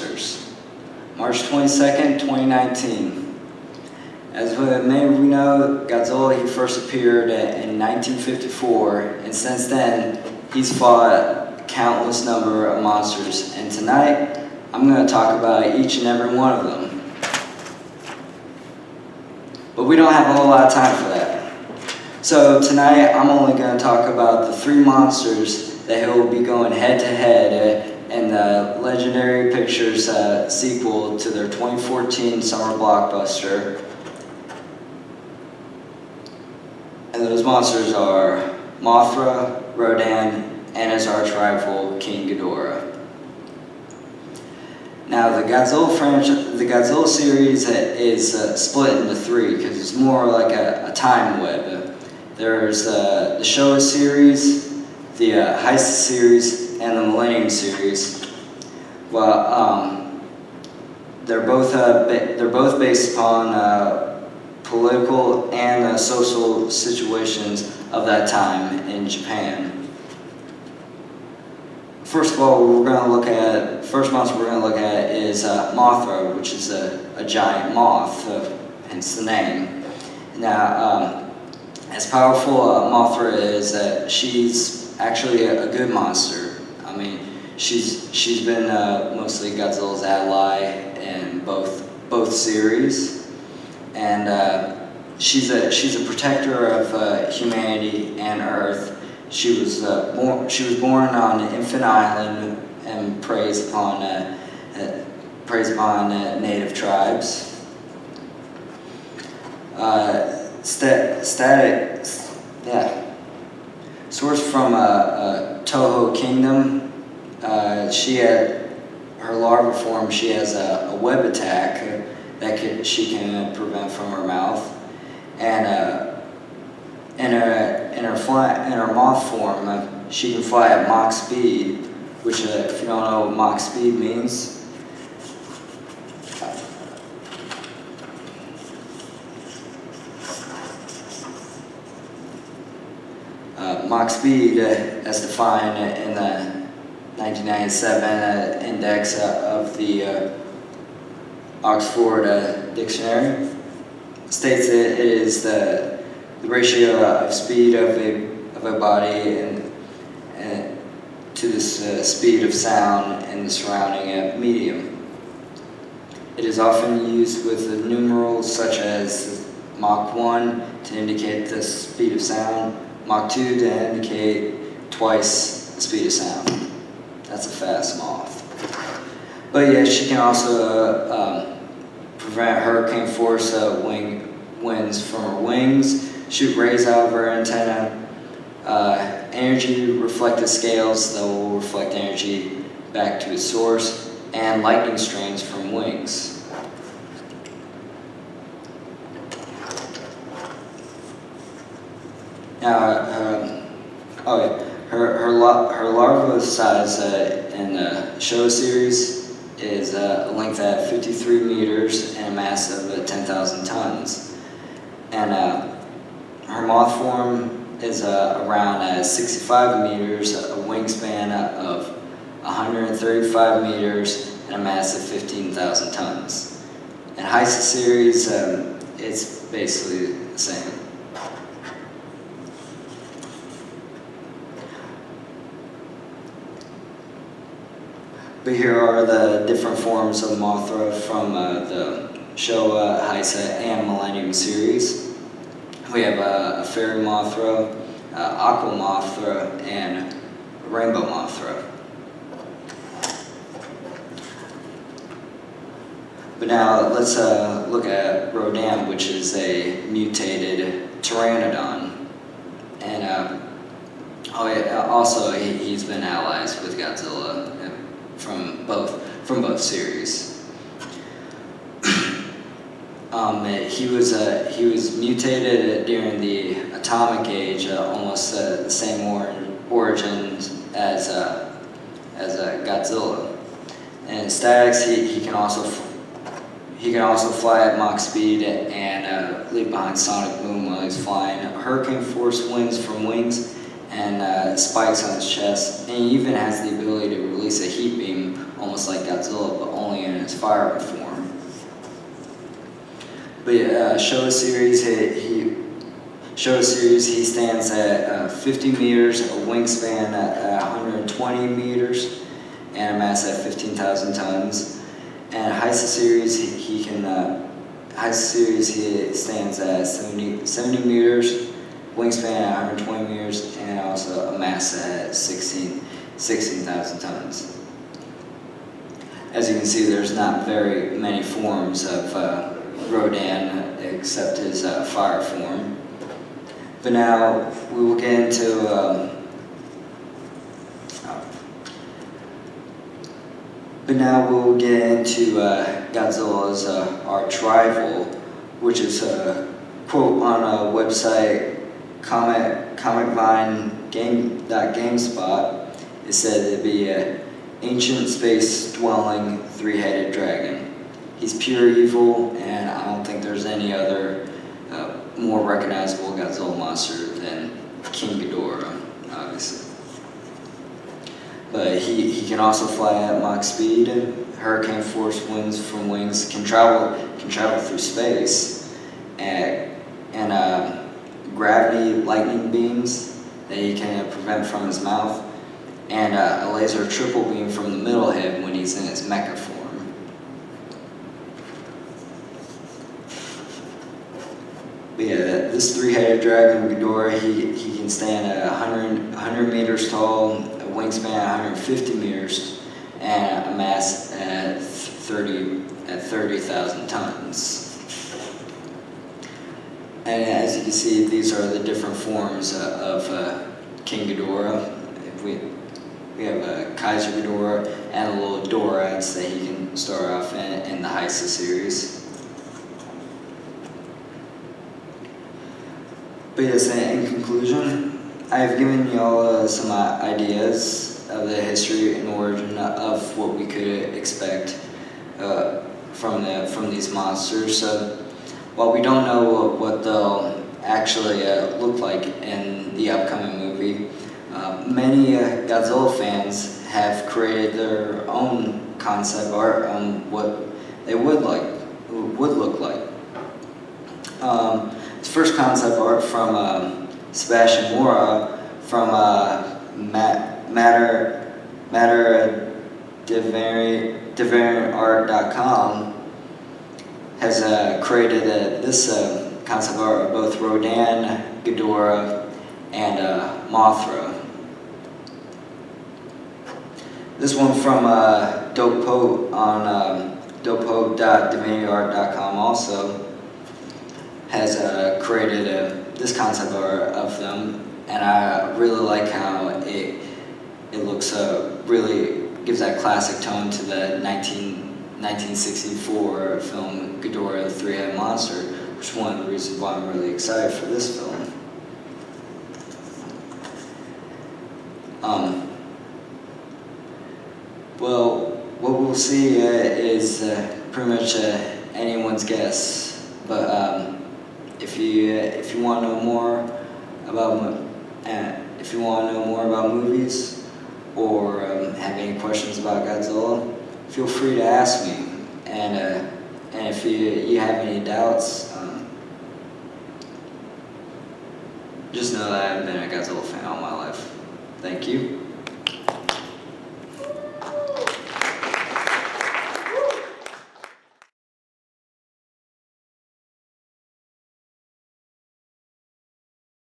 monsters. March 22nd, 2019. As many of you know, Godzilla, he first appeared in 1954, and since then, he's fought countless number of monsters. And tonight, I'm going to talk about each and every one of them. But we don't have a whole lot of time for that. So tonight, I'm only going to talk about the 3 monsters that will be going head-to-head in the Legendary Pictures sequel to their 2014 summer blockbuster. And those monsters are Mothra, Rodan, and his arch-rival, King Ghidorah. Now, the Godzilla series is split into 3 because it's more like a time web. There's the Showa series, the Heist series, and the Millennium series. Well, they're both based upon political and social situations of that time in Japan. First of all, first monster we're going to look at is Mothra, which is a giant moth, hence the name. Now, as powerful Mothra is, she's actually a good monster. I mean, she's been mostly Godzilla's ally in both series, and she's a protector of humanity and Earth. She was born on Infant Island and preys upon native tribes. Sourced from Toho Kingdom. She had her larva form. She has a web attack that she can prevent from her mouth, and in her moth form, she can fly at Mach speed, which, if you don't know what Mach speed means, Mach speed, as defined in the 1997 index of the Oxford Dictionary, states that it is the ratio of speed of a body and to the speed of sound in the surrounding medium. It is often used with the numerals such as Mach 1 to indicate the speed of sound, Mach 2 to indicate twice the speed of sound. That's a fast moth. But yeah, she can also prevent hurricane force winds from her wings, shoot rays out of her antenna, energy reflective scales that will reflect energy back to its source, and lightning streams from wings. Now, her larva size in the Showa series is a length at 53 meters and a mass of 10,000 tons. And her moth form is around 65 meters, a wingspan of 135 meters, and a mass of 15,000 tons. In Heist series, it's basically the same. But here are the different forms of Mothra from the Showa, Heist, and Millennium series. We have a Fairy Mothra, Aqua Mothra, and Rainbow Mothra. But now let's look at Rodan, which is a mutated pteranodon. And also he's been allies with Godzilla from both series. He was mutated during the Atomic Age, almost the same origins as Godzilla. And statics, he can also fly at Mach speed and leave behind sonic boom while he's flying. Hurricane force winds from wings and spikes on his chest, and he even has the ability to release a heat beam, almost like Godzilla, but only his fire form. But Showa series, he stands at 50 meters, a wingspan at 120 meters, and a mass at 15,000 tons. And Heisa series, he stands at 70 meters, wingspan at 120 meters, and also a mass at 16,000 tons. As you can see, there's not very many forms of Rodan except his fire form. But now we will get into Godzilla's arch rival, which is a quote on a website, comicvine.gamespot. It said to be an ancient space-dwelling three-headed dragon. He's pure evil, and I don't think there's any other more recognizable Godzilla monster than King Ghidorah, obviously. But he can also fly at Mach speed, hurricane force winds from wings, can travel through space, and gravity lightning beams that he can prevent from his mouth, and a laser triple beam from the middle head when he's in his mecha form. But yeah, this three-headed dragon, Ghidorah, he can stand at 100 meters tall, a wingspan at 150 meters, and a mass at 30,000 tons. And as you can see, these are the different forms of King Ghidorah. We have a Kaiju Ghidorah and a little Dorax that he can start off in the Heisa series. But yes, in conclusion, I have given y'all some ideas of the history and origin of what we could expect from these monsters. So while we don't know what they'll actually look like in the upcoming movie, many Godzilla fans have created their own concept art on what they would look like. It's first concept art from Sebastian Mora from matterdeviantart.com has created this concept art of both Rodan, Ghidorah, and Mothra. This one from Dopepope on dopepope.deviantart.com also has created this concept art of them, and I really like how it looks really gives that classic tone to the 1964 film Ghidorah the Three-Headed Monster, which is one of the reasons why I'm really excited for this film. Well, what we'll see is pretty much anyone's guess, but if you want to know more about movies or have any questions about Godzilla, feel free to ask me. And if you have any doubts, just know that I've been a Godzilla fan all my life. Thank you.